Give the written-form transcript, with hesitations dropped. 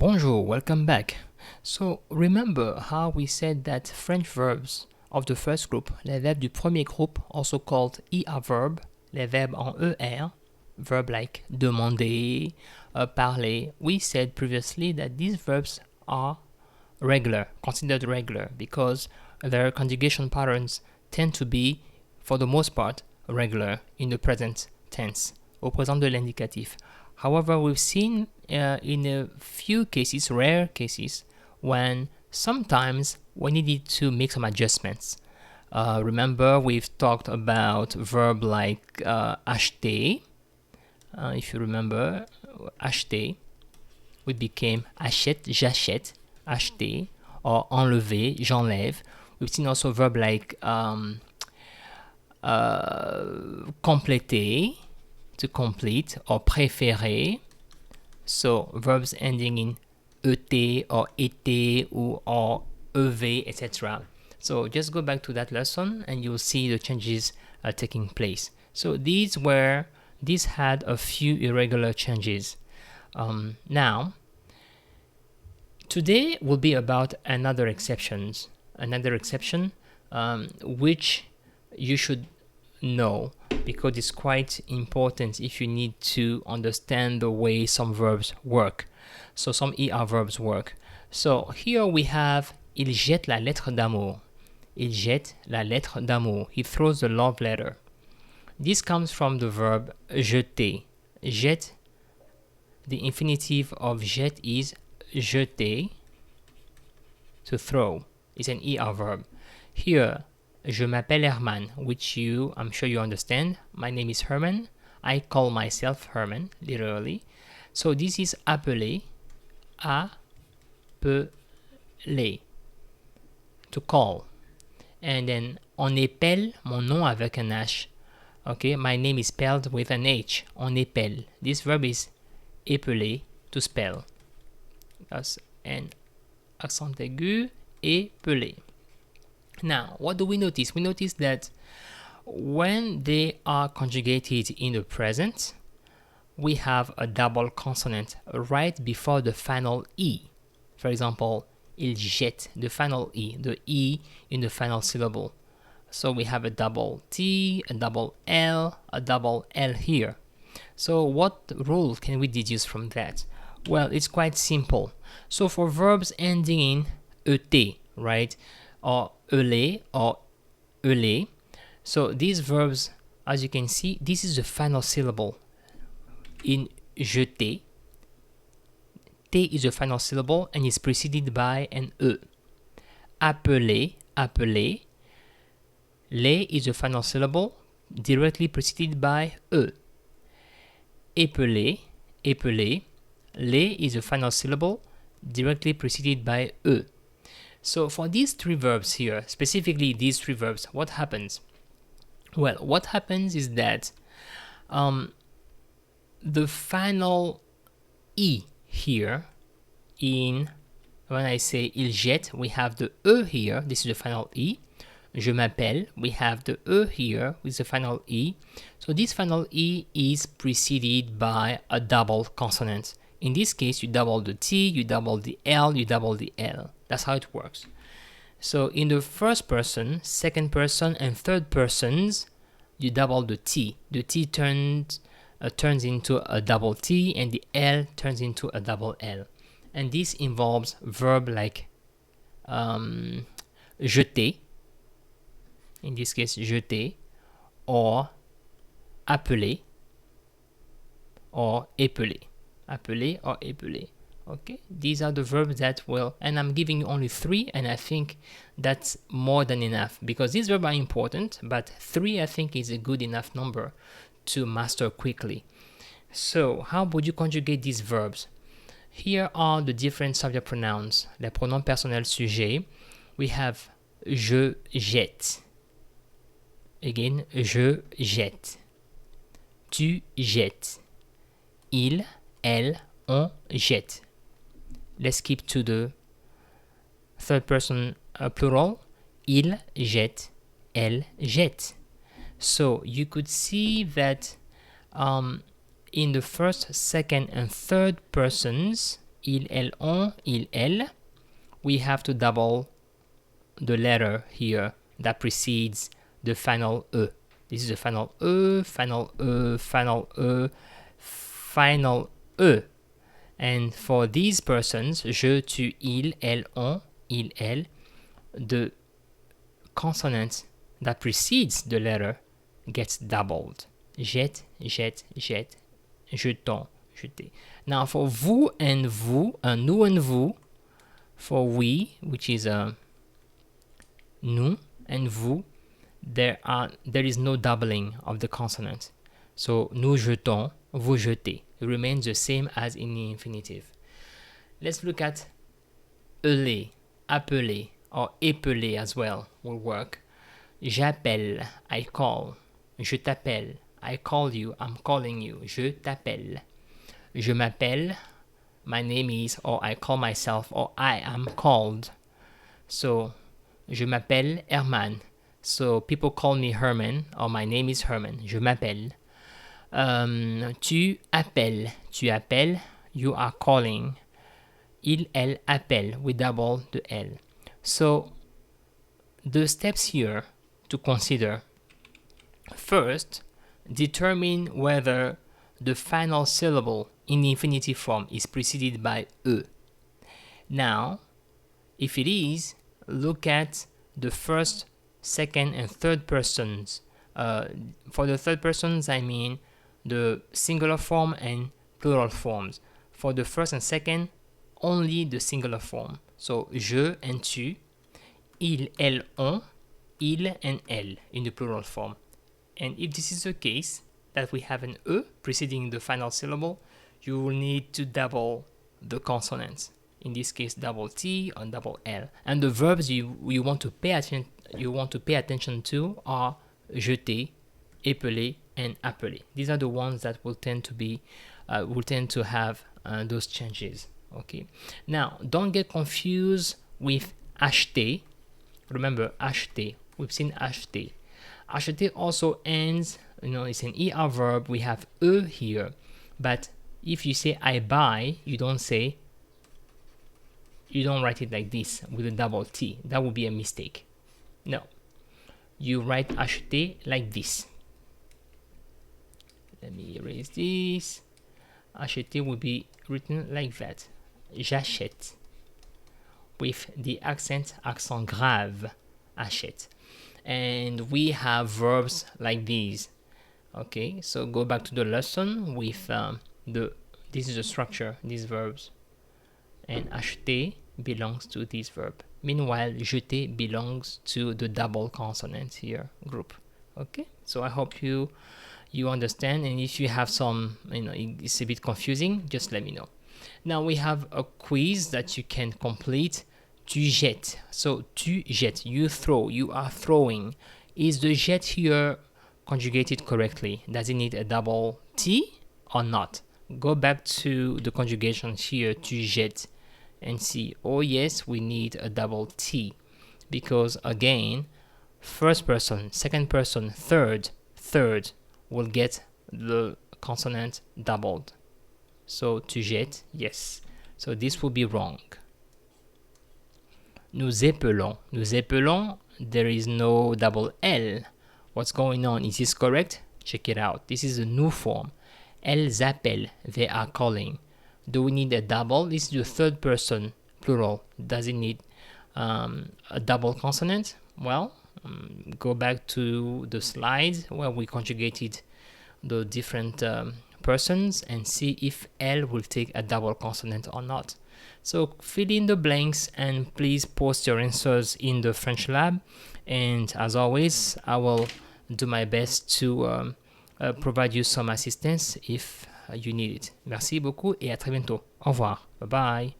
Bonjour, welcome back. So remember how we said that French verbs of the first group, les verbes du premier groupe, also called ER-verb, les verbes en ER, verb like demander, parler. We said previously that these verbs are regular, considered regular, because their conjugation patterns tend to be, for the most part, regular in the present tense, au présent de l'indicatif. However, we've seen in a few cases, rare cases, when sometimes we needed to make some adjustments. Remember, we've talked about verb like acheter. If you remember, acheter, we became achète, j'achète, acheter, or enlever, j'enlève. We've seen also verb like compléter, to complete, or préférer. So verbs ending in et or été or ev, etc. So just go back to that lesson and you'll see the changes taking place. So these had a few irregular changes. Now, today will be about another exception, which you should know, because it's quite important if you need to understand the way some verbs work. So some ER verbs work. So here we have il jette la lettre d'amour. Il jette la lettre d'amour. He throws the love letter. This comes from the verb jeter. Jette, the infinitive of jette is jeter, to throw. It's an ER verb. Here, je m'appelle Herman, which I'm sure you understand. My name is Herman. I call myself Herman, literally. So this is appeler, appeler, to call. And then, on épelle mon nom avec un H. Okay, my name is spelled with an H. On épelle. This verb is épeler, to spell. That's an accent aigu, épeler. Now, what do we notice? We notice that when they are conjugated in the present, we have a double consonant right before the final E. For example, il jette, the final E, the E in the final syllable. So we have a double T, a double L, a double L here. So what rule can we deduce from that? Well, it's quite simple. So for verbs ending in et, right, or eler or eler. So these verbs, as you can see, this is the final syllable. In jeter, T is the final syllable and is preceded by an E. Appeler, appeler, les is the final syllable, directly preceded by E. Épeler, épeler, les is the final syllable, directly preceded by E. So for these three verbs here, specifically these three verbs, what happens? Well, what happens is that the final E here when I say il jette, we have the E here, this is the final E. Je m'appelle, we have the E here with the final E. So this final E is preceded by a double consonant. In this case, you double the T, you double the L, you double the L. That's how it works. So in the first person, second person, and third persons, you double the T. The T turns into a double T, and the L turns into a double L. And this involves verb like jeter, in this case jeter, or appeler, or épeler. Appeler or épeler. Okay, these are the verbs that will, and I'm giving you only 3, and I think that's more than enough, because these verbs are important, but 3 I think is a good enough number to master quickly. So how would you conjugate these verbs? Here are the different subject pronouns. Les pronoms personnels sujets. We have je jette. Again, je jette. Tu jettes. Il, elle, on jette. Let's skip to the third person plural. Il jette, elle jette. So you could see that in the first, second, and third persons, il, elle, on, il, elle, we have to double the letter here that precedes the final E. This is the final E, final E, final E, final E. And for these persons, je, tu, il, elle, on, il, elle, the consonant that precedes the letter gets doubled. Jette, jette, jette, jeton, jeté. Now for vous and vous, nous and vous, for we, which is nous, and vous, there is no doubling of the consonant. So nous jetons, vous jetez. It remains the same as in the infinitive. Let's look at eler, appeler, or épeler as well will work. J'appelle, I call. Je t'appelle, I call you, I'm calling you. Je t'appelle. Je m'appelle, my name is, or I call myself, or I am called. So, je m'appelle Herman. So, people call me Herman, or my name is Herman. Je m'appelle. Tu appelles. Tu appelles, you are calling. Il, elle appelle. We double the L. So, the steps here to consider. First, determine whether the final syllable in the infinitive form is preceded by E. Now, if it is, look at the first, second, and third persons. For the third persons, I mean the singular form and plural forms. For the first and second, only the singular form. So, je and tu, il, elle, on, il and elle in the plural form. And if this is the case, that we have an E preceding the final syllable, you will need to double the consonants. In this case, double T or double L. And the verbs you want to pay attention to are jeter, épeler, and appeler. These are the ones that will tend to have those changes. Okay. Now, don't get confused with acheter. Remember, acheter. We've seen acheter. Acheter also ends, it's an ER verb. We have E here. But if you say I buy, you don't write it like this with a double T. That would be a mistake. No. You write acheter like this. Let me erase this. Acheter will be written like that. J'achète. With the accent grave. Achète. And we have verbs like these. Okay, so go back to the lesson with this is the structure, these verbs. And acheter belongs to this verb. Meanwhile, jeter belongs to the double consonant here group. Okay, so I hope you understand, and if you have some, it's a bit confusing, just let me know. Now we have a quiz that you can complete. Tu jettes. So tu jettes, you throw, you are throwing. Is the jet here conjugated correctly? Does it need a double T or not? Go back to the conjugation here, tu jettes, and see, oh yes, we need a double T. Because again, first person, second person, third will get the consonant doubled. So tu jettes, yes. So this will be wrong. Nous épelons. Nous épelons, there is no double L. What's going on? Is this correct? Check it out. This is a new form. Elles appellent. They are calling. Do we need a double? This is the third person plural. Does it need a double consonant? Well, go back to the slides where we conjugated the different persons and see if L will take a double consonant or not. So fill in the blanks and please post your answers in the French lab. And as always, I will do my best to provide you some assistance if you need it. Merci beaucoup et à très bientôt. Au revoir. Bye bye.